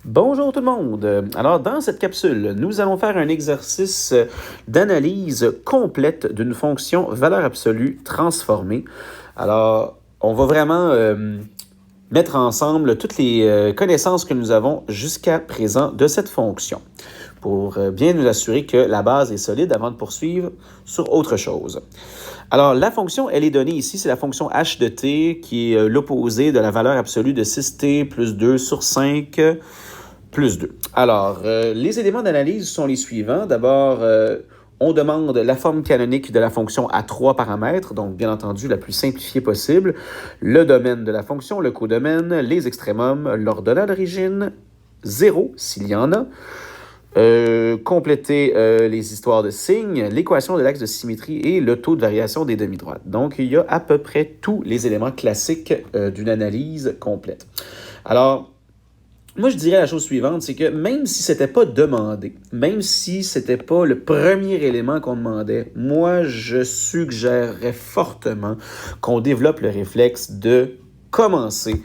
Bonjour tout le monde. Alors, dans cette capsule, nous allons faire un exercice d'analyse complète d'une fonction valeur absolue transformée. Alors, on va vraiment mettre ensemble toutes les connaissances que nous avons jusqu'à présent de cette fonction pour bien nous assurer que la base est solide avant de poursuivre sur autre chose. Alors, la fonction, elle est donnée ici, c'est la fonction h de t qui est l'opposé de la valeur absolue de 6t plus 2 sur 5 plus 2. Alors, les éléments d'analyse sont les suivants. D'abord, on demande la forme canonique de la fonction à 3 paramètres, donc bien entendu la plus simplifiée possible, le domaine de la fonction, le codomaine, les extrémums, l'ordonnat d'origine, 0 s'il y en a, compléter les histoires de signes, l'équation de l'axe de symétrie et le taux de variation des demi-droites. Donc, il y a à peu près tous les éléments classiques d'une analyse complète. Alors, moi, je dirais la chose suivante, c'est que même si c'était pas demandé, même si c'était pas le premier élément qu'on demandait, moi, je suggérerais fortement qu'on développe le réflexe de commencer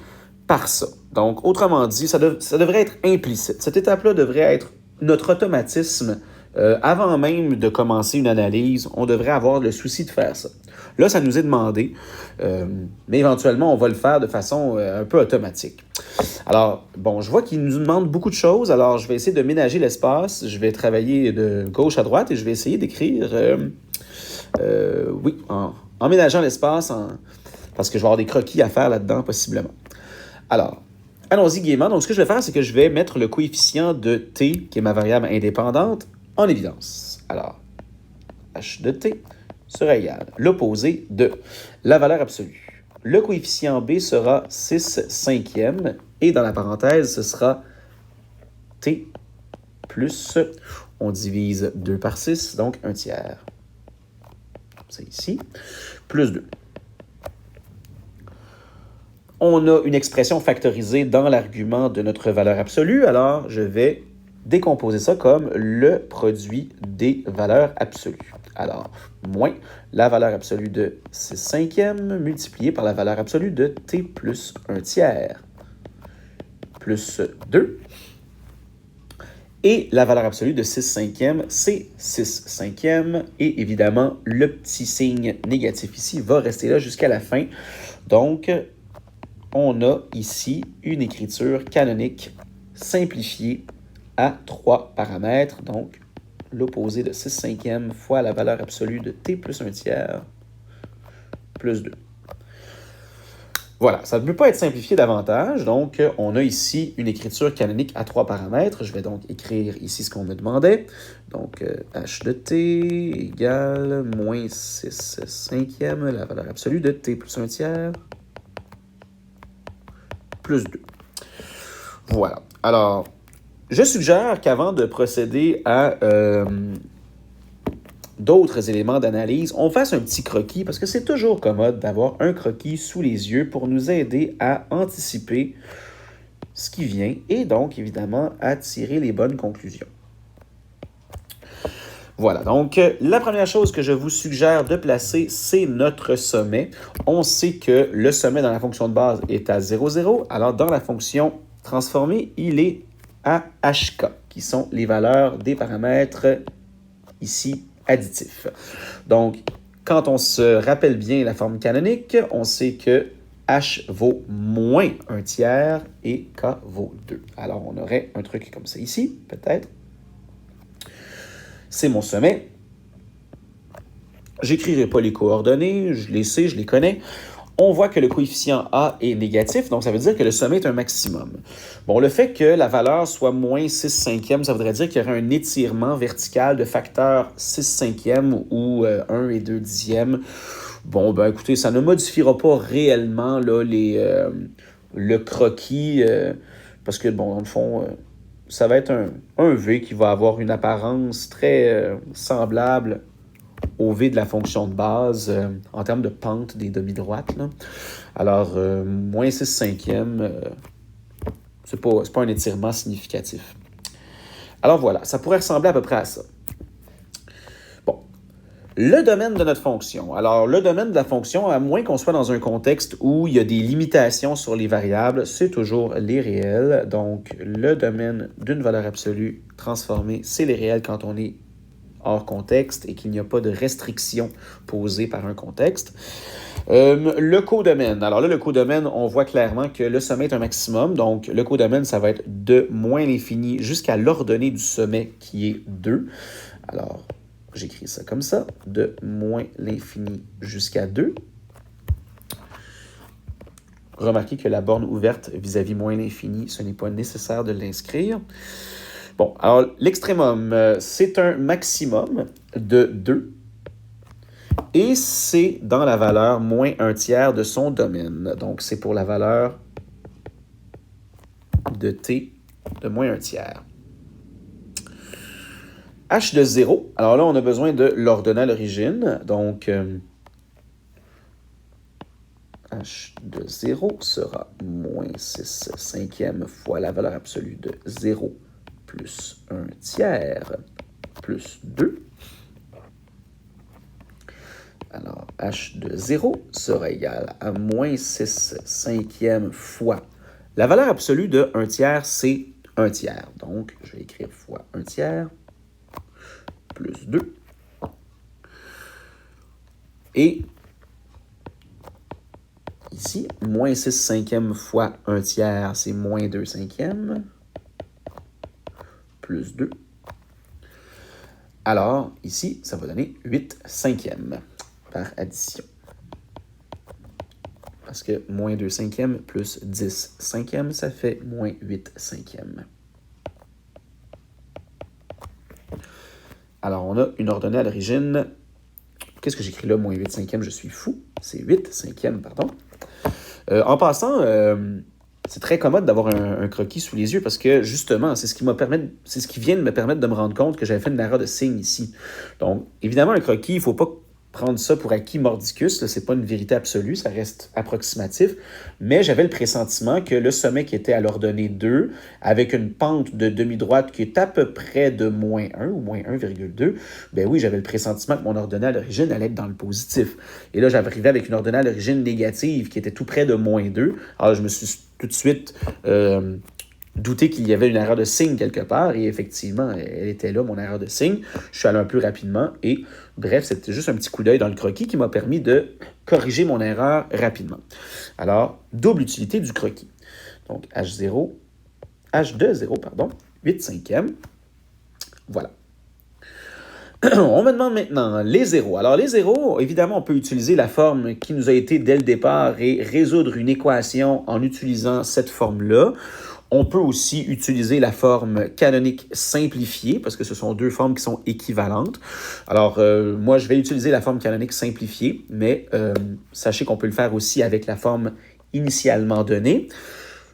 par ça. Donc, autrement dit, ça devrait être implicite. Cette étape-là devrait être notre automatisme. Avant même de commencer une analyse, on devrait avoir le souci de faire ça. Là, ça nous est demandé, mais éventuellement, on va le faire de façon un peu automatique. Alors, bon, je vois qu'il nous demande beaucoup de choses, alors je vais essayer de ménager l'espace. Je vais travailler de gauche à droite et je vais essayer d'écrire, en ménageant l'espace, parce que je vais avoir des croquis à faire là-dedans, possiblement. Alors, allons-y gaiement. Donc, ce que je vais faire, c'est que je vais mettre le coefficient de t, qui est ma variable indépendante, en évidence. Alors, h de t sera égal l'opposé de la valeur absolue. Le coefficient b sera 6 cinquièmes et dans la parenthèse, ce sera t plus, on divise 2 par 6, donc 1 tiers. C'est ici, plus 2. On a une expression factorisée dans l'argument de notre valeur absolue, alors je vais décomposer ça comme le produit des valeurs absolues. Alors, moins la valeur absolue de 6 cinquièmes multiplié par la valeur absolue de t plus 1 tiers, plus 2. Et la valeur absolue de 6 cinquièmes, c'est 6 cinquièmes. Et évidemment, le petit signe négatif ici va rester là jusqu'à la fin. Donc, on a ici une écriture canonique simplifiée à 3 paramètres. Donc, l'opposé de 6 cinquièmes fois la valeur absolue de t plus 1 tiers plus 2. Voilà, ça ne peut pas être simplifié davantage, donc on a ici une écriture canonique à 3 paramètres. Je vais donc écrire ici ce qu'on me demandait. Donc, h de t égale moins 6 cinquièmes, la valeur absolue de t plus 1 tiers, plus 2. Voilà. Alors, je suggère qu'avant de procéder à d'autres éléments d'analyse, on fasse un petit croquis parce que c'est toujours commode d'avoir un croquis sous les yeux pour nous aider à anticiper ce qui vient et donc, évidemment, à tirer les bonnes conclusions. Voilà, donc la première chose que je vous suggère de placer, c'est notre sommet. On sait que le sommet dans la fonction de base est à 0, 0. Alors, dans la fonction transformée, il est à hk, qui sont les valeurs des paramètres ici additifs. Donc, quand on se rappelle bien la forme canonique, on sait que h vaut moins 1 tiers et k vaut 2. Alors, on aurait un truc comme ça ici, peut-être. C'est mon sommet. J'écrirai pas les coordonnées, je les sais, je les connais. On voit que le coefficient A est négatif, donc ça veut dire que le sommet est un maximum. Bon, le fait que la valeur soit moins 6 cinquièmes, ça voudrait dire qu'il y aurait un étirement vertical de facteur 6 cinquièmes ou 1 et 2 dixièmes. Bon, ben écoutez, ça ne modifiera pas réellement là, le croquis, parce que, bon, dans le fond, ça va être un V qui va avoir une apparence très semblable au V de la fonction de base en termes de pente des demi-droites. Là. Alors, moins 6 cinquièmes, c'est pas un étirement significatif. Alors voilà, ça pourrait ressembler à peu près à ça. Bon. Le domaine de notre fonction. Alors, le domaine de la fonction, à moins qu'on soit dans un contexte où il y a des limitations sur les variables, c'est toujours les réels. Donc, le domaine d'une valeur absolue transformée, c'est les réels quand on est hors contexte et qu'il n'y a pas de restriction posée par un contexte. Le codomaine. Alors là, le codomaine, on voit clairement que le sommet est un maximum. Donc, le codomaine, ça va être de moins l'infini jusqu'à l'ordonnée du sommet qui est 2. Alors, j'écris ça comme ça, de moins l'infini jusqu'à 2. Remarquez que la borne ouverte vis-à-vis moins l'infini, ce n'est pas nécessaire de l'inscrire. Bon, alors l'extrémum, c'est un maximum de 2 et c'est dans la valeur moins 1 tiers de son domaine. Donc, c'est pour la valeur de t de moins 1 tiers. H de 0, alors là, on a besoin de l'ordonner à l'origine. Donc, H de 0 sera moins 6 cinquièmes fois la valeur absolue de 0 plus 1 tiers plus 2. Alors, H de 0 sera égal à moins 6 cinquièmes fois la valeur absolue de 1 tiers, c'est 1 tiers. Donc, je vais écrire fois 1 tiers plus 2. Et ici, moins 6 cinquièmes fois 1 tiers, c'est moins 2 cinquièmes, plus 2. Alors, ici, ça va donner 8 cinquièmes par addition. Parce que moins 2 cinquièmes plus 10 cinquièmes, ça fait moins 8 cinquièmes. Alors, on a une ordonnée à l'origine. Qu'est-ce que j'écris là? Moins 8 cinquièmes, je suis fou. C'est 8 cinquièmes, pardon. En passant, c'est très commode d'avoir un croquis sous les yeux parce que, justement, c'est ce qui vient de me permettre de me rendre compte que j'avais fait une erreur de signe ici. Donc, évidemment, un croquis, il ne faut pas prendre ça pour acquis mordicus. Ce n'est pas une vérité absolue, ça reste approximatif. Mais j'avais le pressentiment que le sommet qui était à l'ordonnée 2, avec une pente de demi-droite qui est à peu près de moins 1 ou moins 1,2, ben oui, j'avais le pressentiment que mon ordonnée à l'origine allait être dans le positif. Et là, j'arrivais avec une ordonnée à l'origine négative qui était tout près de moins 2. Alors, je me suis tout de suite douté qu'il y avait une erreur de signe quelque part, et effectivement, elle était là, mon erreur de signe. Je suis allé un peu rapidement, et bref, c'était juste un petit coup d'œil dans le croquis qui m'a permis de corriger mon erreur rapidement. Alors, double utilité du croquis. Donc, H de 0, 8 cinquièmes. Voilà. On me demande maintenant les zéros. Alors, les zéros, évidemment, on peut utiliser la forme qui nous a été dès le départ et résoudre une équation en utilisant cette forme-là. On peut aussi utiliser la forme canonique simplifiée, parce que ce sont deux formes qui sont équivalentes. Alors, moi, je vais utiliser la forme canonique simplifiée, mais sachez qu'on peut le faire aussi avec la forme initialement donnée.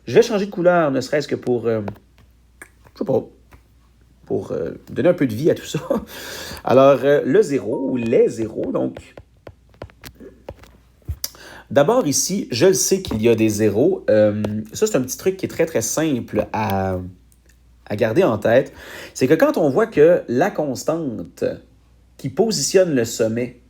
Je vais changer de couleur, ne serait-ce que pour, je sais pas, pour donner un peu de vie à tout ça. Alors, le 0 ou les zéros, donc... D'abord, ici, je le sais qu'il y a des zéros. Ça, c'est un petit truc qui est très, très simple à garder en tête. C'est que quand on voit que la constante qui positionne le sommet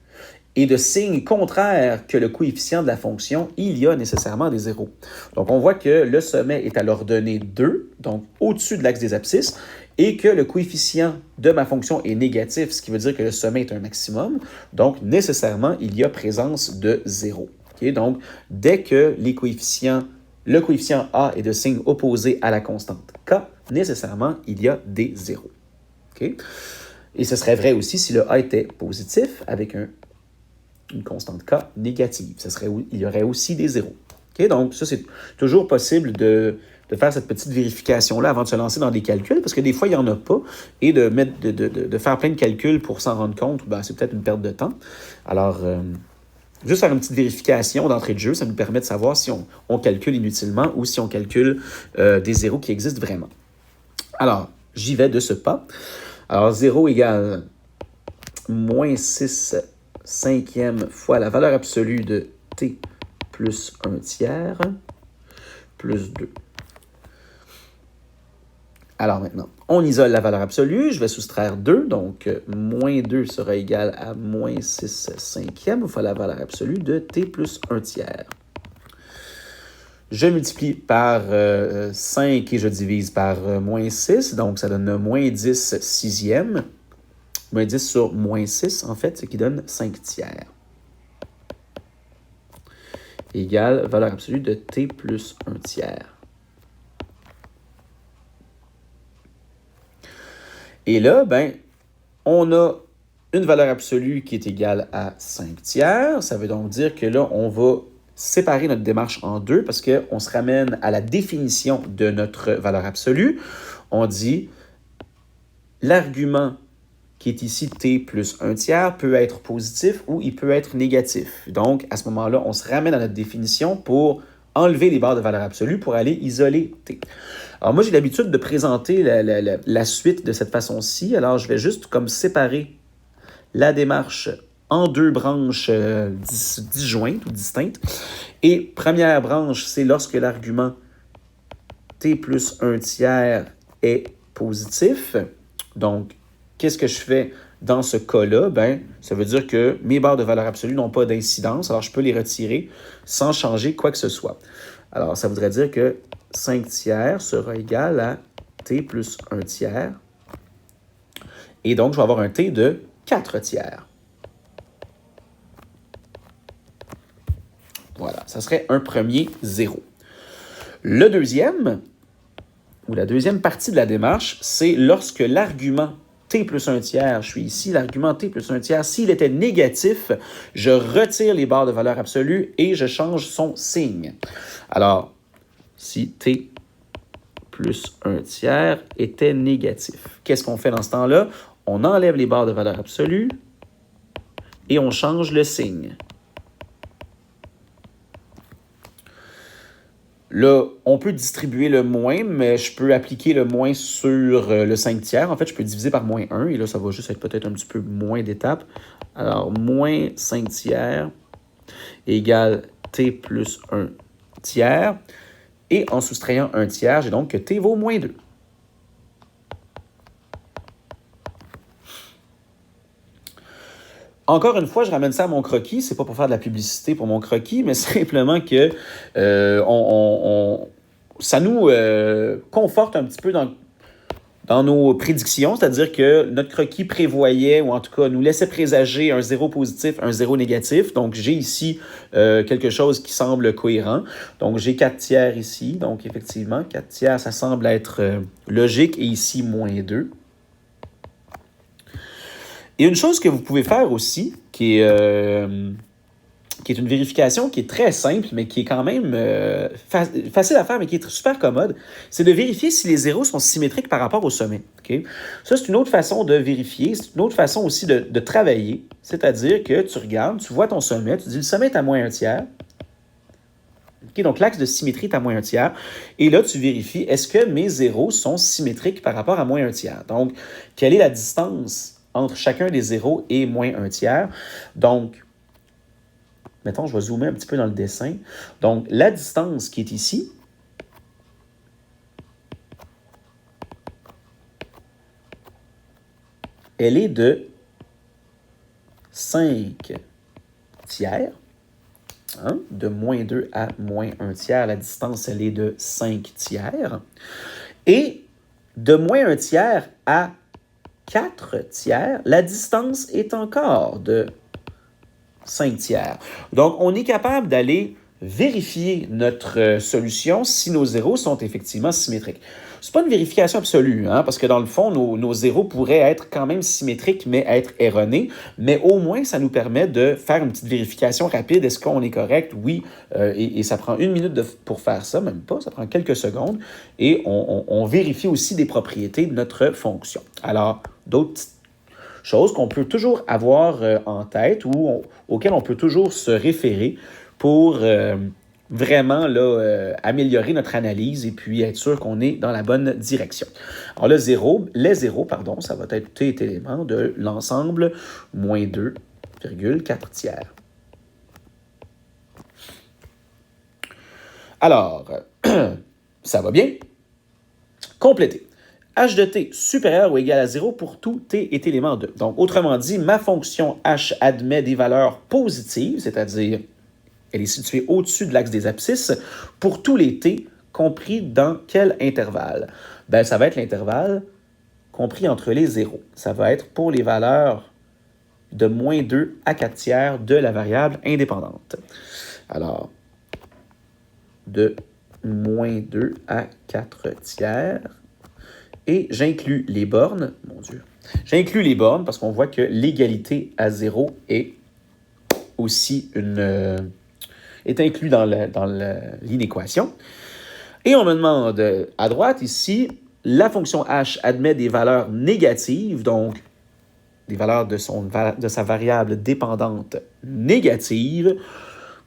est de signe contraire que le coefficient de la fonction, il y a nécessairement des zéros. Donc, on voit que le sommet est à l'ordonnée 2, donc au-dessus de l'axe des abscisses, et que le coefficient de ma fonction est négatif, ce qui veut dire que le sommet est un maximum. Donc, nécessairement, il y a présence de 0. Okay? Donc, dès que le coefficient A est de signe opposé à la constante K, nécessairement, il y a des zéros. Okay? Et ce serait vrai aussi si le A était positif avec une constante K négative. Il y aurait aussi des zéros. Okay? Donc, ça, c'est toujours possible de faire cette petite vérification-là avant de se lancer dans des calculs, parce que des fois, il n'y en a pas, et de faire plein de calculs pour s'en rendre compte, ben, c'est peut-être une perte de temps. Alors, juste faire une petite vérification d'entrée de jeu, ça nous permet de savoir si on calcule inutilement ou si on calcule des zéros qui existent vraiment. Alors, j'y vais de ce pas. Alors, 0 égale moins 6 cinquièmes fois la valeur absolue de t plus 1 tiers plus 2. Alors maintenant, on isole la valeur absolue. Je vais soustraire 2. Donc, moins 2 sera égal à moins 6 cinquièmes. Il faut la valeur absolue de t plus 1 tiers. Je multiplie par 5 et je divise par moins 6. Donc, ça donne moins 10 sixièmes. Moins 10 sur moins 6, en fait, ce qui donne 5 tiers. Égale valeur absolue de t plus 1 tiers. Et là, ben, on a une valeur absolue qui est égale à 5 tiers. Ça veut donc dire que là, on va séparer notre démarche en deux parce qu'on se ramène à la définition de notre valeur absolue. On dit l'argument qui est ici t plus 1 tiers peut être positif ou il peut être négatif. Donc, à ce moment-là, on se ramène à notre définition pour enlever les barres de valeur absolue pour aller isoler t. Alors moi, j'ai l'habitude de présenter la suite de cette façon-ci. Alors, je vais juste comme séparer la démarche en deux branches disjointes ou distinctes. Et première branche, c'est lorsque l'argument t plus 1 tiers est positif. Donc, qu'est-ce que je fais dans ce cas-là? Ben, ça veut dire que mes barres de valeur absolue n'ont pas d'incidence, alors je peux les retirer sans changer quoi que ce soit. Alors, ça voudrait dire que 5 tiers sera égal à t plus 1 tiers. Et donc, je vais avoir un t de 4 tiers. Voilà, ça serait un premier 0. Le deuxième, ou la deuxième partie de la démarche, c'est lorsque l'argument t plus 1 tiers, je suis ici, l'argument t plus 1 tiers, s'il était négatif, je retire les barres de valeur absolue et je change son signe. Alors, si t plus 1 tiers était négatif, qu'est-ce qu'on fait dans ce temps-là? On enlève les barres de valeur absolue et on change le signe. Là, on peut distribuer le moins, mais je peux appliquer le moins sur le 5 tiers. En fait, je peux diviser par moins 1, et là, ça va juste être peut-être un petit peu moins d'étapes. Alors, moins 5 tiers égale t plus 1 tiers. Et en soustrayant 1 tiers, j'ai donc que t vaut moins 2. Encore une fois, je ramène ça à mon croquis. C'est pas pour faire de la publicité pour mon croquis, mais simplement que ça nous conforte un petit peu dans nos prédictions, c'est-à-dire que notre croquis prévoyait, ou en tout cas nous laissait présager un 0 positif, un 0 négatif. Donc, j'ai ici quelque chose qui semble cohérent. Donc, j'ai 4 tiers ici. Donc, effectivement, 4 tiers, ça semble être logique. Et ici, moins 2. Et une chose que vous pouvez faire aussi, qui est une vérification qui est très simple, mais qui est quand même facile à faire, mais qui est super commode, c'est de vérifier si les zéros sont symétriques par rapport au sommet. Okay? Ça, c'est une autre façon de vérifier. C'est une autre façon aussi de travailler. C'est-à-dire que tu regardes, tu vois ton sommet, tu dis le sommet est à moins 1 tiers. Okay, donc, l'axe de symétrie est à moins 1 tiers. Et là, tu vérifies, est-ce que mes zéros sont symétriques par rapport à moins 1 tiers? Donc, quelle est la distance entre chacun des zéros et moins 1 tiers? Donc, mettons, je vais zoomer un petit peu dans le dessin. Donc, la distance qui est ici, elle est de 5 tiers. Hein? De moins 2 à moins 1 tiers, la distance, elle est de 5 tiers. Et de moins 1 tiers à 4 tiers, la distance est encore de 5 tiers. Donc, on est capable d'aller vérifier notre solution si nos zéros sont effectivement symétriques. Ce n'est pas une vérification absolue, hein, parce que dans le fond, nos zéros pourraient être quand même symétriques, mais être erronés. Mais au moins, ça nous permet de faire une petite vérification rapide. Est-ce qu'on est correct? Oui. Et ça prend 1 minute pour faire ça, même pas. Ça prend quelques secondes. Et on vérifie aussi des propriétés de notre fonction. Alors, d'autres choses qu'on peut toujours avoir en tête ou auxquelles on peut toujours se référer pour vraiment là, améliorer notre analyse et puis être sûr qu'on est dans la bonne direction. Alors, les zéros, ça va être t éléments de l'ensemble moins 2,4 tiers. Alors, ça va bien? Compléter. h de t supérieur ou égal à 0 pour tout t est élément 2. Donc, autrement dit, ma fonction h admet des valeurs positives, c'est-à-dire elle est située au-dessus de l'axe des abscisses, pour tous les t, compris dans quel intervalle? Ben, ça va être l'intervalle compris entre les zéros. Ça va être pour les valeurs de moins 2 à 4 tiers de la variable indépendante. Alors, de moins 2 à 4 tiers. Et j'inclus les bornes. Mon Dieu. J'inclus les bornes parce qu'on voit que l'égalité à 0 est aussi est inclus dans l'inéquation. Et on me demande à droite ici, la fonction h admet des valeurs négatives, donc des valeurs de sa variable dépendante négative,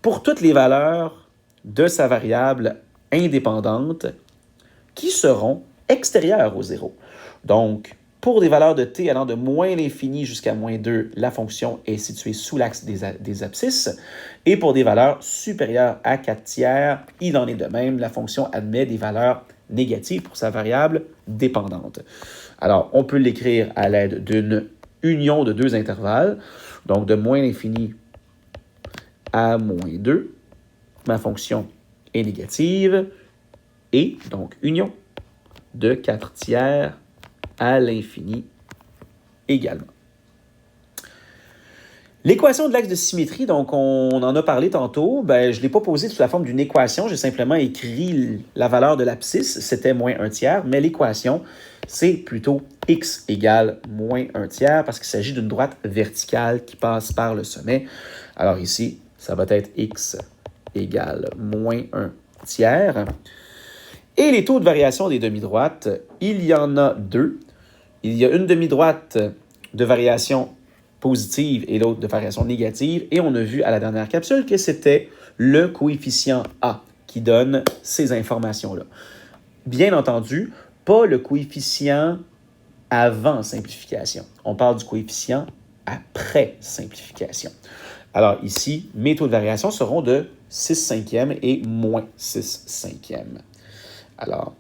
pour toutes les valeurs de sa variable indépendante qui seront extérieures au 0. Donc, pour des valeurs de t allant de moins l'infini jusqu'à moins 2, la fonction est située sous l'axe des abscisses. Et pour des valeurs supérieures à 4 tiers, il en est de même. La fonction admet des valeurs négatives pour sa variable dépendante. Alors, on peut l'écrire à l'aide d'une union de deux intervalles. Donc, de moins l'infini à moins 2, ma fonction est négative. Et donc, union de 4 tiers à l'infini également. L'équation de l'axe de symétrie, donc on en a parlé tantôt, ben, je ne l'ai pas posée sous la forme d'une équation, j'ai simplement écrit la valeur de l'abscisse, c'était moins 1 tiers, mais l'équation, c'est plutôt x égale moins 1 tiers parce qu'il s'agit d'une droite verticale qui passe par le sommet. Alors ici, ça va être x égale moins 1 tiers. Et les taux de variation des demi-droites, il y en a deux. Il y a une demi-droite de variation positive et l'autre de variation négative. Et on a vu à la dernière capsule que c'était le coefficient A qui donne ces informations-là. Bien entendu, pas le coefficient avant simplification. On parle du coefficient après simplification. Alors ici, mes taux de variation seront de 6 cinquièmes et moins 6 cinquièmes. Alors,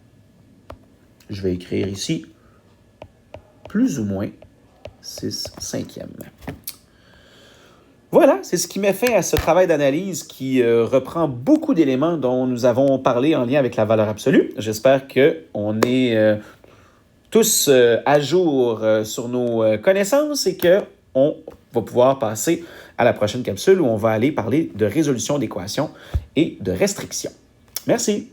je vais écrire ici plus ou moins 6 cinquièmes. Voilà, c'est ce qui met fin à ce travail d'analyse qui reprend beaucoup d'éléments dont nous avons parlé en lien avec la valeur absolue. J'espère qu'on est tous à jour sur nos connaissances et qu'on va pouvoir passer à la prochaine capsule où on va aller parler de résolution d'équations et de restrictions. Merci.